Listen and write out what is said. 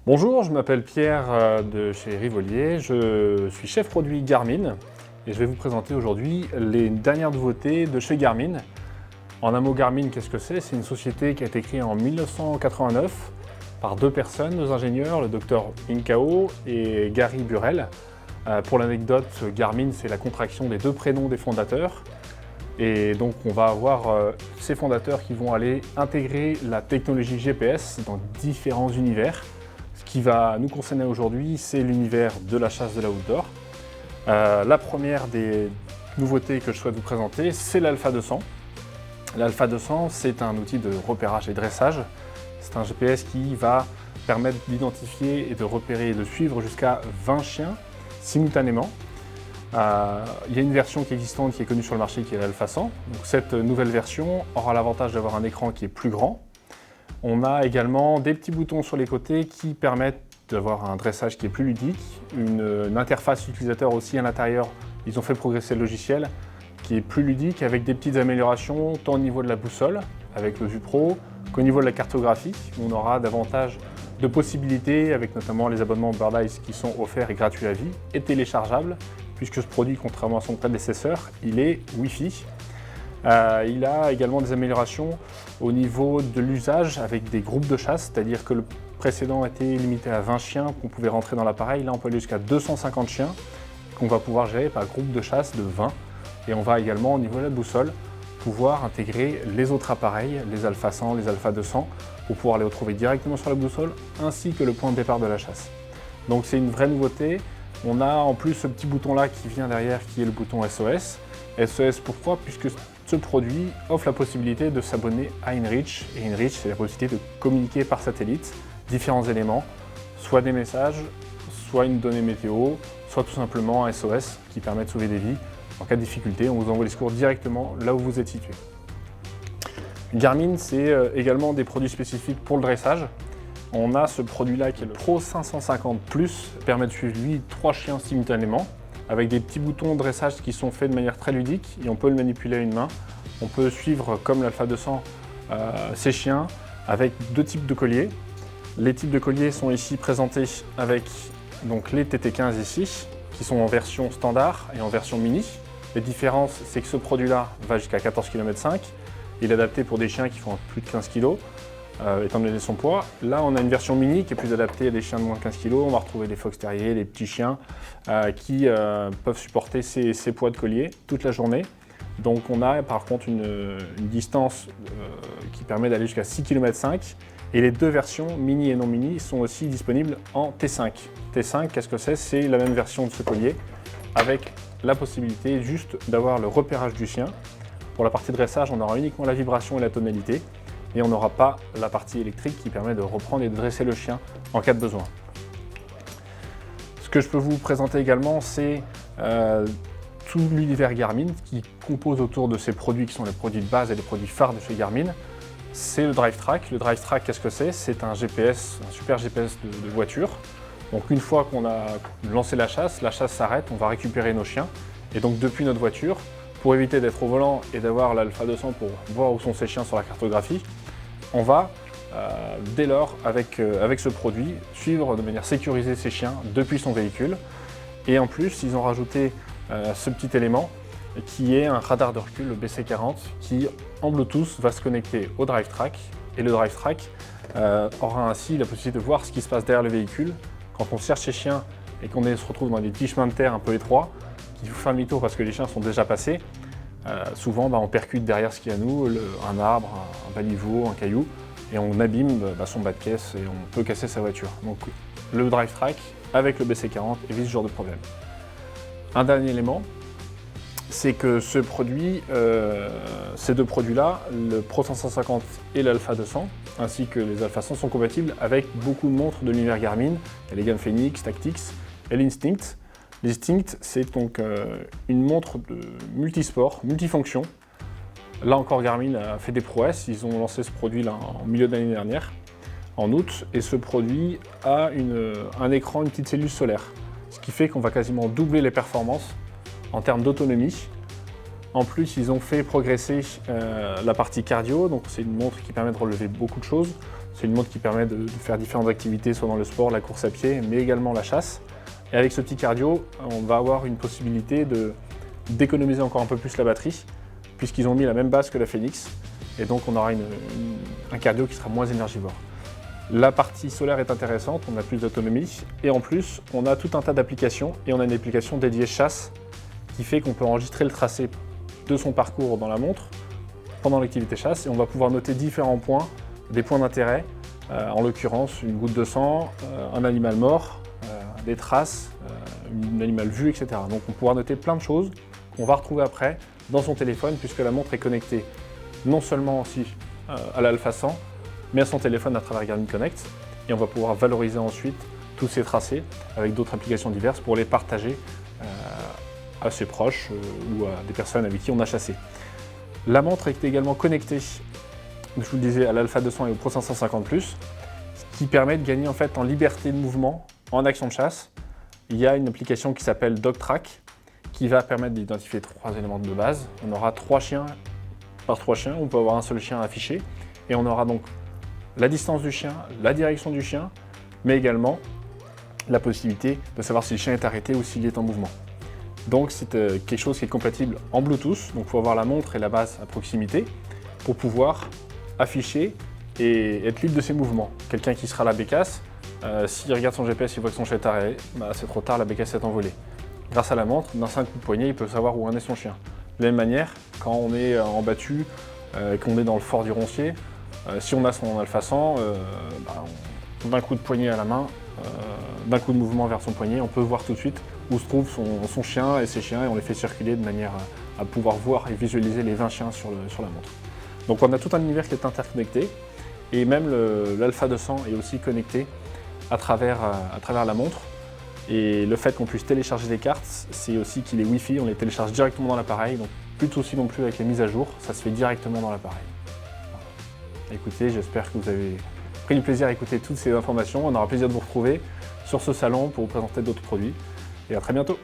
Bonjour, je m'appelle Pierre de chez Rivolier, je suis chef produit Garmin et je vais vous présenter aujourd'hui les dernières nouveautés de chez Garmin. En un mot, Garmin, qu'est-ce que c'est? C'est une société qui a été créée en 1989 par deux personnes, deux ingénieurs, le docteur Inkao et Gary Burrell. Pour l'anecdote, Garmin, c'est la contraction des deux prénoms des fondateurs. Et donc on va avoir ces fondateurs qui vont aller intégrer la technologie GPS dans différents univers. Ce qui va nous concerner aujourd'hui, c'est l'univers de la chasse de l'outdoor. La première des nouveautés que je souhaite vous présenter, c'est l'Alpha 200. L'Alpha 200, c'est un outil de repérage et dressage. C'est un GPS qui va permettre d'identifier et de repérer et de suivre jusqu'à 20 chiens simultanément. Il y a une version qui est existante, qui est connue sur le marché, qui est l'Alpha 100. Donc, cette nouvelle version aura l'avantage d'avoir un écran qui est plus grand. On a également des petits boutons sur les côtés qui permettent d'avoir un dressage qui est plus ludique, une interface utilisateur aussi à l'intérieur. Ils ont fait progresser le logiciel qui est plus ludique avec des petites améliorations tant au niveau de la boussole avec le Vue Pro qu'au niveau de la cartographie où on aura davantage de possibilités avec notamment les abonnements Bird Eyes qui sont offerts et gratuits à vie et téléchargeables puisque ce produit, contrairement à son prédécesseur, il est Wi-Fi. Il a également des améliorations au niveau de l'usage avec des groupes de chasse, c'est-à-dire que le précédent était limité à 20 chiens qu'on pouvait rentrer dans l'appareil. Là, on peut aller jusqu'à 250 chiens qu'on va pouvoir gérer par groupe de chasse de 20. Et on va également, au niveau de la boussole, pouvoir intégrer les autres appareils, les Alpha 100, les Alpha 200, pour pouvoir les retrouver directement sur la boussole, ainsi que le point de départ de la chasse. Donc c'est une vraie nouveauté. On a en plus ce petit bouton-là qui vient derrière, qui est le bouton SOS. SOS pourquoi? Puisque ce produit offre la possibilité de s'abonner à InReach. Et InReach, c'est la possibilité de communiquer par satellite différents éléments, soit des messages, soit une donnée météo, soit tout simplement un SOS qui permet de sauver des vies. En cas de difficulté, on vous envoie les secours directement là où vous êtes situé. Garmin, c'est également des produits spécifiques pour le dressage. On a ce produit-là qui est le Pro 550+, qui permet de suivre lui 3 chiens simultanément, avec des petits boutons de dressage qui sont faits de manière très ludique et on peut le manipuler à une main. On peut suivre, comme l'Alpha 200, ces chiens avec deux types de colliers. Les types de colliers sont ici présentés avec donc, les TT15 ici, qui sont en version standard et en version mini. Les différences, c'est que ce produit-là va jusqu'à 14,5 km. Il est adapté pour des chiens qui font plus de 15 kg, étant donné son poids. Là, on a une version mini qui est plus adaptée à des chiens de moins de 15 kg. On va retrouver des fox terriers, des petits chiens qui peuvent supporter ces poids de collier toute la journée. Donc on a par contre une distance qui permet d'aller jusqu'à 6,5 km. Et les deux versions, mini et non mini, sont aussi disponibles en T5. T5, qu'est-ce que c'est? C'est la même version de ce collier avec la possibilité juste d'avoir le repérage du chien. Pour la partie dressage, on aura uniquement la vibration et la tonalité. Et on n'aura pas la partie électrique qui permet de reprendre et de dresser le chien en cas de besoin. Ce que je peux vous présenter également, c'est tout l'univers Garmin qui compose autour de ces produits qui sont les produits de base et les produits phares de chez Garmin. C'est le DriveTrack. Le DriveTrack, qu'est-ce que c'est? C'est un GPS, un super GPS de voiture. Donc une fois qu'on a lancé la chasse s'arrête, on va récupérer nos chiens. Et donc depuis notre voiture, pour éviter d'être au volant et d'avoir l'Alpha 200 pour voir où sont ces chiens sur la cartographie, on va, dès lors, avec ce produit, suivre de manière sécurisée ces chiens depuis son véhicule. Et en plus, ils ont rajouté ce petit élément qui est un radar de recul, le BC40, qui en Bluetooth va se connecter au DriveTrack. Et le DriveTrack aura ainsi la possibilité de voir ce qui se passe derrière le véhicule. Quand on cherche ces chiens et qu'on se retrouve dans des petits chemins de terre un peu étroits, qu'il faut faire demi-tour parce que les chiens sont déjà passés, souvent on percute derrière ce qu'il y a à nous, un arbre, un baliveau, un caillou, et on abîme son bas de caisse et on peut casser sa voiture. Donc le DriveTrack avec le BC40 évite ce genre de problème. Un dernier élément, c'est que ce produit, ces deux produits-là, le Pro 550 et l'Alpha 200, ainsi que les Alpha 100 sont compatibles avec beaucoup de montres de l'univers Garmin. Il y a les Game Phoenix, Tactics et l'Instinct. L'Instinct, c'est donc une montre de multisport, multifonction. Là encore, Garmin a fait des prouesses. Ils ont lancé ce produit-là en milieu d'année dernière, en août, et ce produit a un écran, une petite cellule solaire, ce qui fait qu'on va quasiment doubler les performances en termes d'autonomie. En plus, ils ont fait progresser la partie cardio, donc c'est une montre qui permet de relever beaucoup de choses. C'est une montre qui permet de faire différentes activités, soit dans le sport, la course à pied, mais également la chasse. Et avec ce petit cardio, on va avoir une possibilité d'économiser encore un peu plus la batterie, puisqu'ils ont mis la même base que la Phoenix. Et donc on aura un cardio qui sera moins énergivore. La partie solaire est intéressante, on a plus d'autonomie. Et en plus, on a tout un tas d'applications. Et on a une application dédiée chasse qui fait qu'on peut enregistrer le tracé de son parcours dans la montre pendant l'activité chasse. Et on va pouvoir noter différents points, des points d'intérêt. En l'occurrence, une goutte de sang, un animal mort, des traces, un animal vu, etc. Donc on pourra noter plein de choses qu'on va retrouver après dans son téléphone, puisque la montre est connectée non seulement aussi à l'Alpha 100, mais à son téléphone à travers Garmin Connect. Et on va pouvoir valoriser ensuite tous ces tracés avec d'autres applications diverses pour les partager à ses proches ou à des personnes avec qui on a chassé. La montre est également connectée, je vous le disais, à l'Alpha 200 et au Pro 550+, ce qui permet de gagner en fait en liberté de mouvement en action de chasse. Il y a une application qui s'appelle DogTrack qui va permettre d'identifier 3 éléments de base. On aura 3 chiens par 3 chiens, on peut avoir un seul chien affiché et on aura donc la distance du chien, la direction du chien, mais également la possibilité de savoir si le chien est arrêté ou s'il est en mouvement. Donc c'est quelque chose qui est compatible en Bluetooth, donc il faut avoir la montre et la base à proximité pour pouvoir afficher et être libre de ses mouvements. Quelqu'un qui sera à la bécasse, s'il regarde son GPS, il voit que son chien est arrêté, c'est trop tard, la bécasse est envolée. Grâce à la montre, d'un simple coup de poignet, il peut savoir où en est son chien. De la même manière, quand on est en battu, qu'on est dans le fort du Roncier, si on a son Alpha 100, d'un coup de poignet à la main, d'un coup de mouvement vers son poignet, on peut voir tout de suite où se trouve son chien et ses chiens et on les fait circuler de manière à pouvoir voir et visualiser les 20 chiens sur la montre. Donc on a tout un univers qui est interconnecté et même l'Alpha 200 est aussi connecté à travers la montre. Et le fait qu'on puisse télécharger des cartes, c'est aussi qu'il est Wi-Fi, on les télécharge directement dans l'appareil, donc plus de soucis non plus avec les mises à jour, ça se fait directement dans l'appareil. Voilà. Écoutez, j'espère que vous avez pris du plaisir à écouter toutes ces informations, on aura plaisir de vous retrouver sur ce salon pour vous présenter d'autres produits, et à très bientôt.